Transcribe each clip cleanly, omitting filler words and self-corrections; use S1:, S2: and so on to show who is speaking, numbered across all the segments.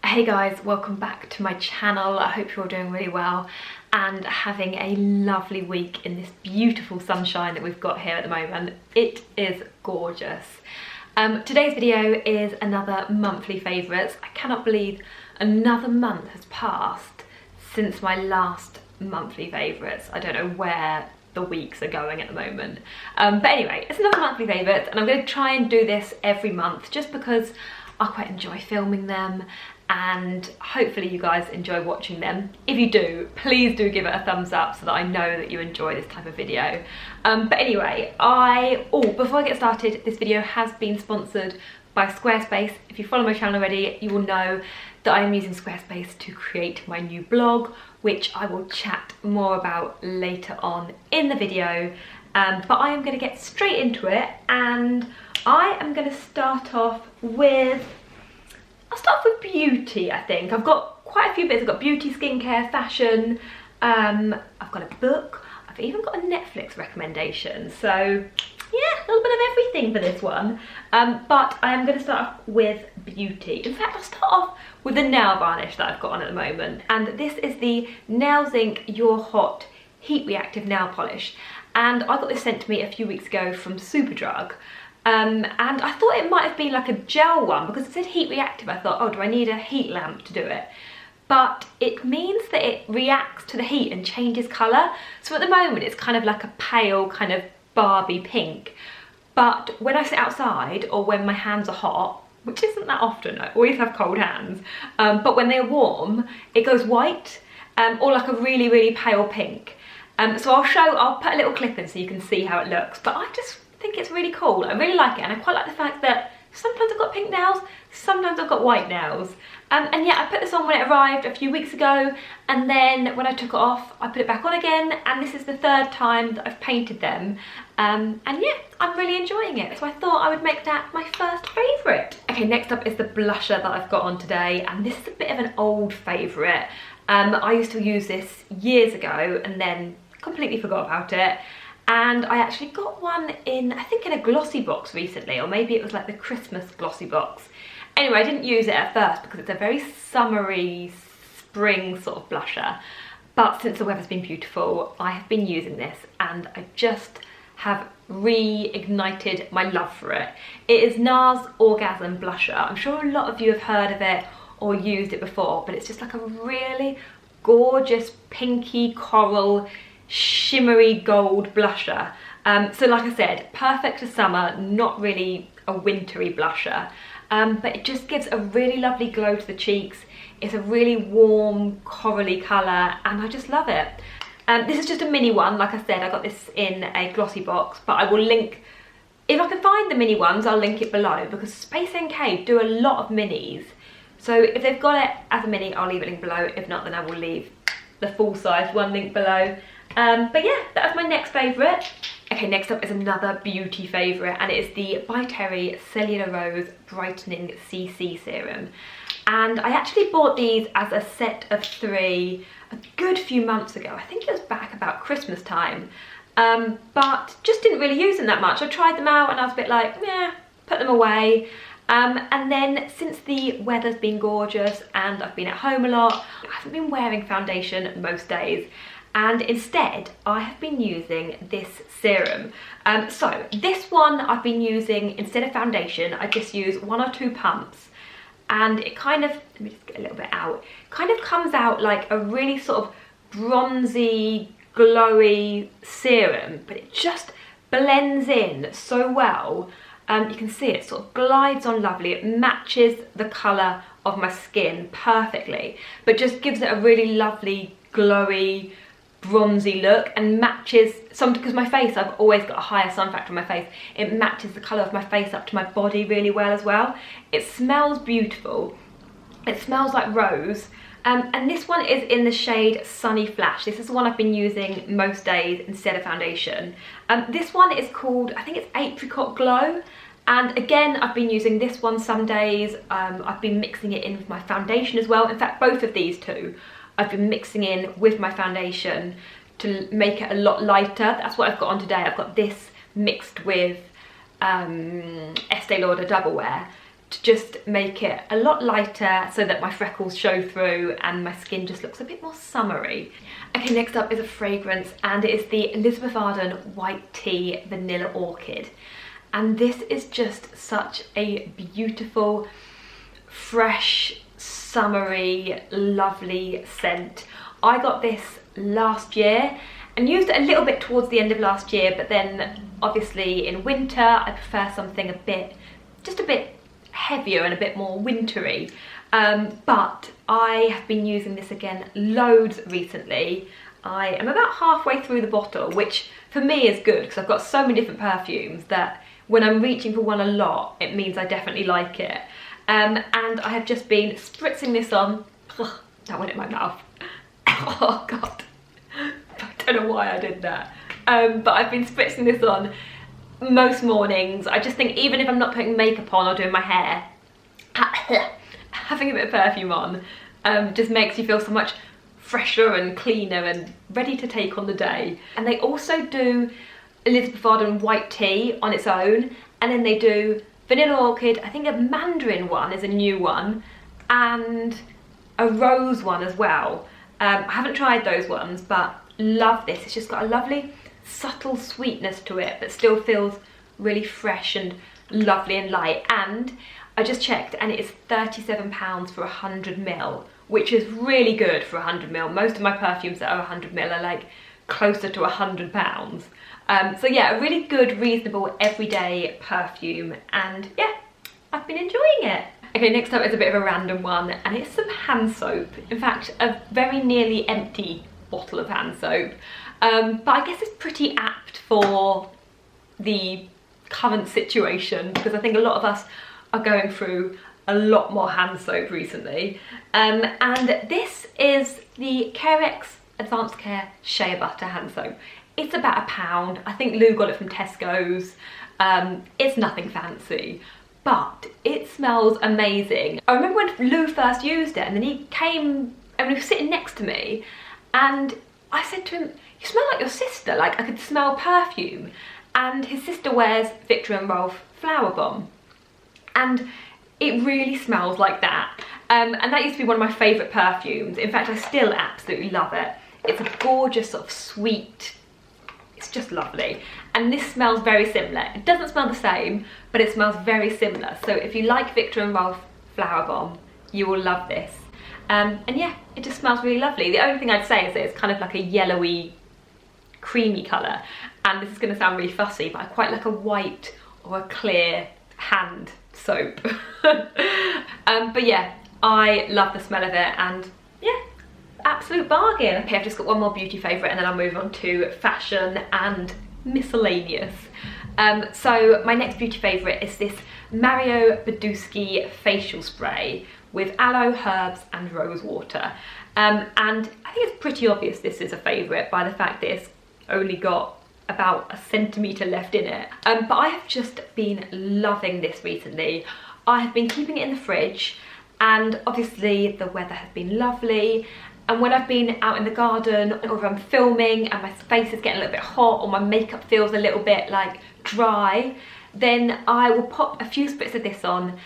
S1: Hey guys, welcome back to my channel. I hope you're all doing really well and having a lovely week in this beautiful sunshine that we've got here at the moment. It is gorgeous. Today's video is another monthly favourites. I cannot believe another month has passed since my last monthly favourites. I don't know where the weeks are going at the moment. But anyway, it's another monthly favourites and I'm going to try and do this every month just because I quite enjoy filming them and hopefully you guys enjoy watching them. If you do, please do give it a thumbs up so that I know that you enjoy this type of video. But anyway, before I get started, this video has been sponsored by Squarespace. If you follow my channel already, you will know that I'm using Squarespace to create my new blog, which I will chat more about later on in the video. But I am going to get straight into it and I am going to start off with beauty. I think I've got quite a few bits. I've got beauty, skincare, fashion, I've got a book, I've even got a Netflix recommendation, so yeah, a little bit of everything for this one. But I am going to start off with beauty. In fact, I'll start off with the nail varnish that I've got on at the moment, and this is the Nails Inc You're Hot Heat Reactive Nail Polish, and I got this sent to me a few weeks ago from Superdrug. And I thought it might have been like a gel one because it said heat reactive. I thought, oh, do I need a heat lamp to do it? But it means that it reacts to the heat and changes colour. So at the moment it's kind of like a pale kind of Barbie pink. But when I sit outside or when my hands are hot, which isn't that often, I always have cold hands, but when they're warm, it goes white or like a really, really pale pink. So I'll put a little clip in so you can see how it looks. But I just think it's really cool. I really like it, and I quite like the fact that sometimes I've got pink nails, sometimes I've got white nails. And yeah, I put this on when it arrived a few weeks ago, and then when I took it off, I put it back on again, and this is the third time that I've painted them. And yeah, I'm really enjoying it, so I thought I would make that my first favourite. Okay, next up is the blusher that I've got on today, and this is a bit of an old favourite. I used to use this years ago and then completely forgot about it. And I actually got one in, I think in a glossy box recently, or maybe it was like the Christmas glossy box. Anyway, I didn't use it at first because it's a very summery, spring sort of blusher. But since the weather's been beautiful, I have been using this and I just have reignited my love for it. It is NARS Orgasm Blusher. I'm sure a lot of you have heard of it or used it before, but it's just like a really gorgeous pinky coral shimmery gold blusher. So like I said, perfect for summer, not really a wintry blusher, but it just gives a really lovely glow to the cheeks. It's a really warm corally colour and I just love it. This is just a mini one. Like I said, I got this in a glossy box, but I will link, if I can find the mini ones, I'll link it below because Space NK do a lot of minis. So if they've got it as a mini, I'll leave a link below. If not, then I will leave the full size one link below. But yeah, that was my next favourite. Okay, next up is another beauty favourite, and it is the By Terry Cellular Rose Brightening CC Serum. And I actually bought these as a set of 3 a good few months ago. I think it was back about Christmas time, but just didn't really use them that much. I tried them out and I was a bit like, yeah, put them away. And then since the weather's been gorgeous and I've been at home a lot, I haven't been wearing foundation most days. And instead, I have been using this serum. So this one I've been using, instead of foundation, I just use 1 or 2 pumps. And it kind of, let me just get a little bit out, kind of comes out like a really sort of bronzy, glowy serum, but it just blends in so well. You can see it sort of glides on lovely. It matches the colour of my skin perfectly, but just gives it a really lovely, glowy, bronzy look and matches because my face, I've always got a higher sun factor on my face. It matches the colour of my face up to my body really well as well. It smells beautiful. It smells like rose. And this one is in the shade Sunny Flash. This is the one I've been using most days instead of foundation. This one is called, I think it's Apricot Glow. And again, I've been using this one some days. I've been mixing it in with my foundation as well. In fact, both of these two I've been mixing in with my foundation to make it a lot lighter. That's what I've got on today. I've got this mixed with Estee Lauder Double Wear to just make it a lot lighter so that my freckles show through and my skin just looks a bit more summery. Okay, next up is a fragrance, and it is the Elizabeth Arden White Tea Vanilla Orchid. And this is just such a beautiful, fresh, summery, lovely scent. I got this last year and used it a little bit towards the end of last year, but then obviously in winter I prefer something just a bit heavier and a bit more wintry. But I have been using this again loads recently. I am about halfway through the bottle, which for me is good because I've got so many different perfumes that when I'm reaching for one a lot, it means I definitely like it. And I have just been spritzing this on. That went in my mouth. Oh God, I don't know why I did that. But I've been spritzing this on most mornings. I just think even if I'm not putting makeup on or doing my hair, having a bit of perfume on just makes you feel so much fresher and cleaner and ready to take on the day. And they also do Elizabeth Arden White Tea on its own, and then they do Vanilla Orchid, I think a Mandarin one is a new one, and a rose one as well. I haven't tried those ones, but love this. It's just got a lovely subtle sweetness to it, but still feels really fresh and lovely and light. And I just checked, and it is £37 for 100ml, which is really good for 100ml. Most of my perfumes that are 100ml are like closer to £100. So yeah, a really good, reasonable, everyday perfume, and yeah, I've been enjoying it. Okay, next up is a bit of a random one, and it's some hand soap. In fact, a very nearly empty bottle of hand soap. But I guess it's pretty apt for the current situation, because I think a lot of us are going through a lot more hand soap recently. And this is the Carex Advanced Care Shea Butter hand soap. It's about £1. I think Lou got it from Tesco's. It's nothing fancy, but it smells amazing. I remember when Lou first used it, and then he came and he was sitting next to me, and I said to him, "You smell like your sister." Like, I could smell perfume. And his sister wears Victor & Rolf Flower Bomb, and it really smells like that. And that used to be one of my favourite perfumes. In fact, I still absolutely love it. It's a gorgeous sort of sweet, it's just lovely. And this smells very similar. It doesn't smell the same, but it smells very similar. So if you like Victor & Rolf Flower Bomb, you will love this. And yeah, it just smells really lovely. The only thing I'd say is that it's kind of like a yellowy, creamy colour. And this is going to sound really fussy, but I quite like a white or a clear hand soap. But yeah, I love the smell of it, and yeah, absolute bargain. Okay, I've just got one more beauty favourite, and then I'll move on to fashion and miscellaneous. So my next beauty favourite is this Mario Badescu facial spray with aloe, herbs and rose water. And I think it's pretty obvious this is a favourite by the fact that it's only got about a centimetre left in it. But I have just been loving this recently. I have been keeping it in the fridge, and obviously the weather has been lovely, and when I've been out in the garden or if I'm filming and my face is getting a little bit hot or my makeup feels a little bit like dry, then I will pop a few spritz of this on,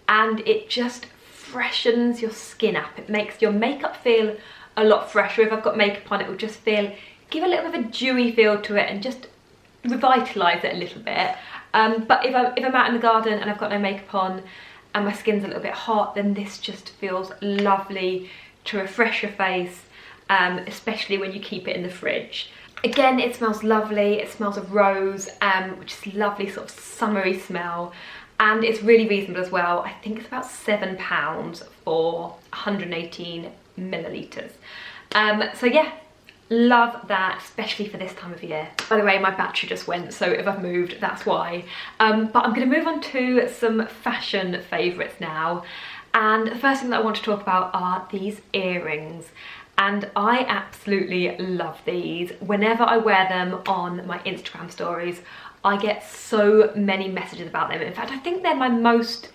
S1: and it just freshens your skin up. It makes your makeup feel a lot fresher. If I've got makeup on, it will just give a little bit of a dewy feel to it and just revitalise it a little bit. But if I'm out in the garden and I've got no makeup on and my skin's a little bit hot, then this just feels lovely to refresh your face, especially when you keep it in the fridge. Again, it smells lovely. It smells of rose, which is a lovely sort of summery smell, and it's really reasonable as well. I think it's about £7 for 118 millilitres. So yeah, love that, especially for this time of year. By the way, my battery just went, so if I've moved, that's why. But I'm going to move on to some fashion favourites now. And the first thing that I want to talk about are these earrings. And I absolutely love these. Whenever I wear them on my Instagram stories, I get so many messages about them. In fact, I think they're my most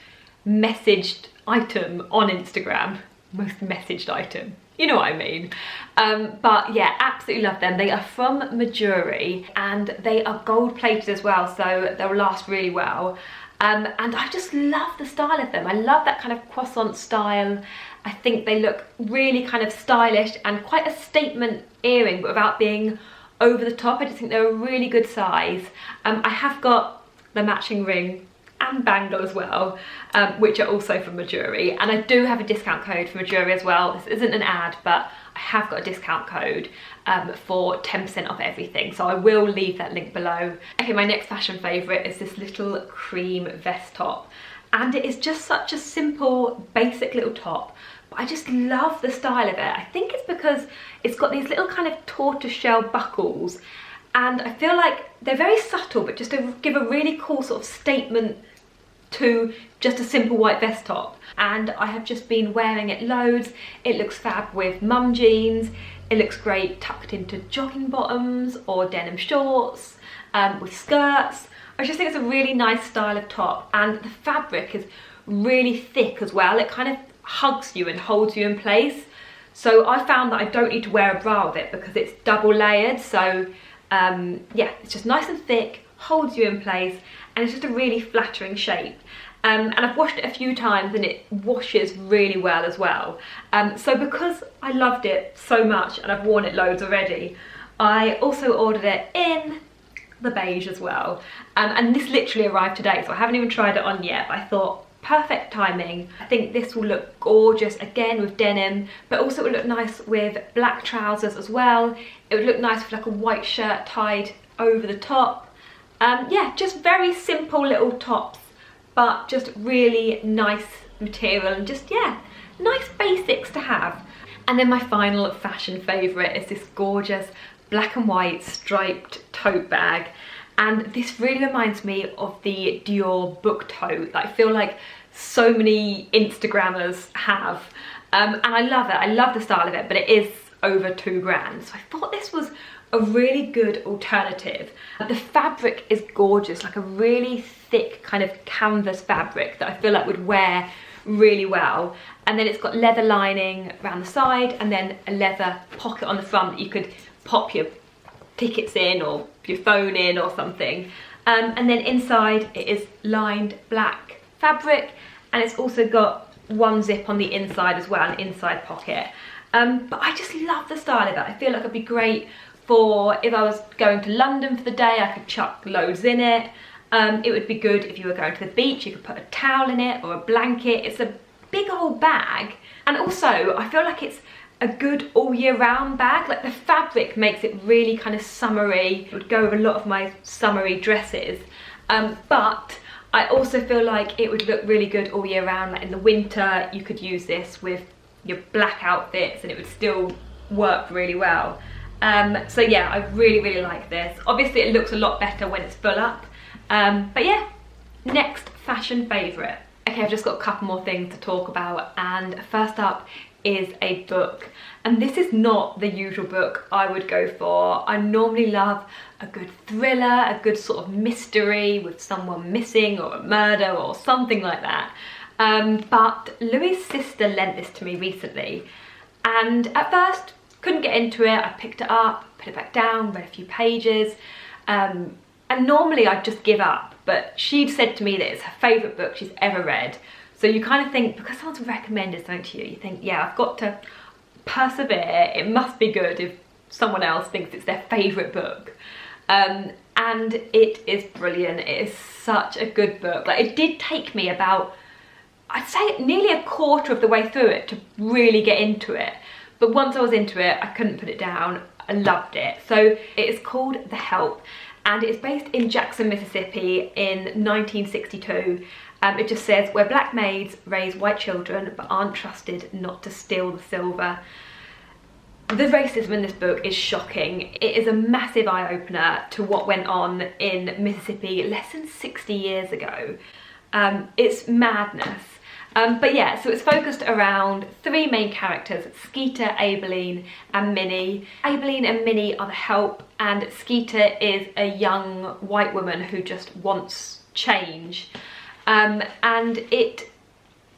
S1: messaged item on Instagram. Most messaged item. You know what I mean. But yeah, absolutely love them. They are from Jewellery, and they are gold plated as well, so they'll last really well. And I just love the style of them. I love that kind of croissant style. I think they look really kind of stylish and quite a statement earring, but without being over the top. I just think they're a really good size. I have got the matching ring and bangle as well, which are also from Jewellery, and I do have a discount code for Jewellery as well. This isn't an ad, but I have got a discount code for 10% off everything, so I will leave that link below. Okay, my next fashion favourite is this little cream vest top, and it is just such a simple, basic little top, but I just love the style of it. I think it's because it's got these little kind of tortoiseshell buckles, and I feel like they're very subtle, but just to give a really cool sort of statement to just a simple white vest top. And I have just been wearing it loads. It looks fab with mum jeans. It looks great tucked into jogging bottoms or denim shorts, with skirts. I just think it's a really nice style of top, and the fabric is really thick as well. It kind of hugs you and holds you in place. So I found that I don't need to wear a bra with it because it's double layered. So yeah, it's just nice and thick, holds you in place, and it's just a really flattering shape. And I've washed it a few times and it washes really well as well. So because I loved it so much and I've worn it loads already, I also ordered it in the beige as well. And this literally arrived today, so I haven't even tried it on yet, but I thought, perfect timing. I think this will look gorgeous again with denim, but also it would look nice with black trousers as well. It would look nice with like a white shirt tied over the top. Yeah, just very simple little tops, but just really nice material and just, yeah, nice basics to have. And then my final fashion favourite is this gorgeous black and white striped tote bag. And this really reminds me of the Dior book tote that I feel like so many Instagrammers have. And I love it, I love the style of it, but it is over £2 grand. So I thought this was a really good alternative. The fabric is gorgeous, like a really thick kind of canvas fabric that I feel like would wear really well. And then it's got leather lining around the side and then a leather pocket on the front that you could pop your tickets in or your phone in or something. And then inside it is lined black fabric, and it's also got one zip on the inside as well, an inside pocket. But I just love the style of it. I feel like it'd be great for if I was going to London for the day, I could chuck loads in it. It would be good if you were going to the beach, you could put a towel in it or a blanket. It's a big old bag, and also I feel like it's a good all year round bag. Like the fabric makes it really kind of summery. It would go with a lot of my summery dresses, but I also feel like it would look really good all year round. Like in the winter you could use this with your black outfits and it would still work really well. So yeah, I really like this. Obviously it looks a lot better when it's full up, but yeah, next fashion favourite. Okay, I've just got a couple more things to talk about, and first up is a book. And this is not the usual book I would go for. I normally love a good thriller, a good sort of mystery with someone missing or a murder or something like that. But Louis' sister lent this to me recently, and at first couldn't get into it. I picked it up, put it back down, read a few pages, and normally I'd just give up, but she'd said to me that it's her favourite book she's ever read. So you kind of think, because someone's recommended something to you, you think, yeah, I've got to persevere. It must be good if someone else thinks it's their favourite book. And it is brilliant. It is such a good book. Like, it did take me about, I'd say nearly a quarter of the way through it to really get into it. But once I was into it, I couldn't put it down. I loved it. So it is called The Help, and it's based in Jackson, Mississippi in 1962. It just says, where black maids raise white children but aren't trusted not to steal the silver. The racism in this book is shocking. It is a massive eye-opener to what went on in Mississippi less than 60 years ago. It's madness. But yeah, so it's focused around three main characters, Skeeter, Aibileen and Minnie. Aibileen and Minnie are the help, and Skeeter is a young white woman who just wants change. And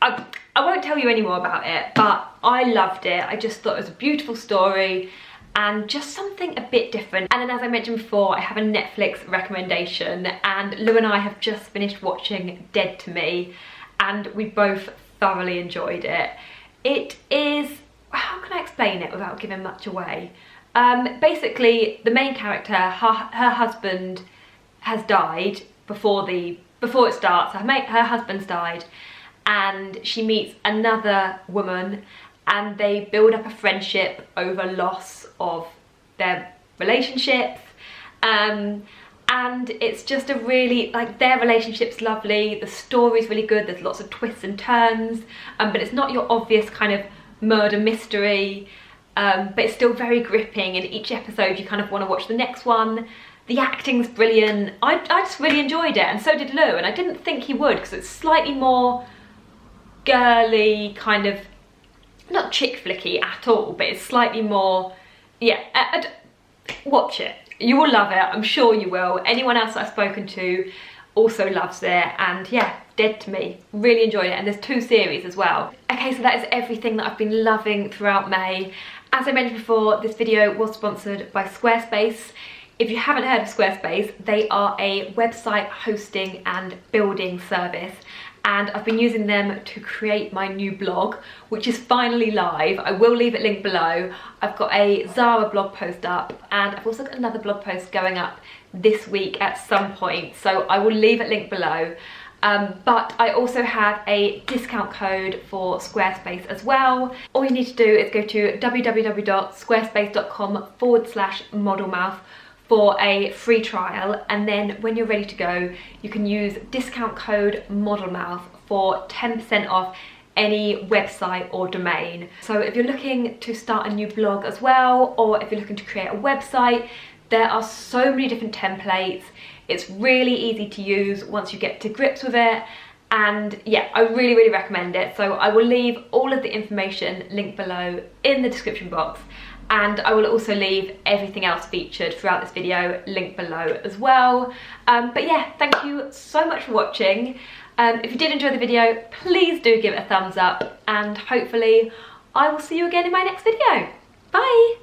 S1: I won't tell you any more about it, but I loved it. I just thought it was a beautiful story, and just something a bit different. And then, as I mentioned before, I have a Netflix recommendation, and Lou and I have just finished watching Dead to Me, and we both thoroughly enjoyed it. It is, how can I explain it without giving much away? Basically, the main character, her husband has died before it starts. Her husband's died, and she meets another woman, and they build up a friendship over loss of their relationships. And it's just a really, like, their relationship's lovely, the story's really good, there's lots of twists and turns, but it's not your obvious kind of murder mystery, but it's still very gripping, and each episode you kind of want to watch the next one. The acting's brilliant. I just really enjoyed it, and so did Lou, and I didn't think he would, because it's slightly more girly, kind of, not chick flicky at all, but it's slightly more, yeah, watch it. You will love it, I'm sure you will. Anyone else that I've spoken to also loves it, and yeah, Dead to Me, really enjoyed it, and there's 2 series as well. Okay, so that is everything that I've been loving throughout May. As I mentioned before, this video was sponsored by Squarespace. If you haven't heard of Squarespace, they are a website hosting and building service, and I've been using them to create my new blog, which is finally live. I will leave it linked below. I've got a Zara blog post up, and I've also got another blog post going up this week at some point, so I will leave it linked below. But I also have a discount code for Squarespace as well. All you need to do is go to www.squarespace.com/modelmouth for a free trial, and then when you're ready to go, you can use discount code MODELMOUTH for 10% off any website or domain. So if you're looking to start a new blog as well, or if you're looking to create a website, there are so many different templates. It's really easy to use once you get to grips with it, and yeah, I really, really recommend it. So I will leave all of the information linked below in the description box, and I will also leave everything else featured throughout this video linked below as well. But yeah, thank you so much for watching. If you did enjoy the video, please do give it a thumbs up, and hopefully I will see you again in my next video. Bye!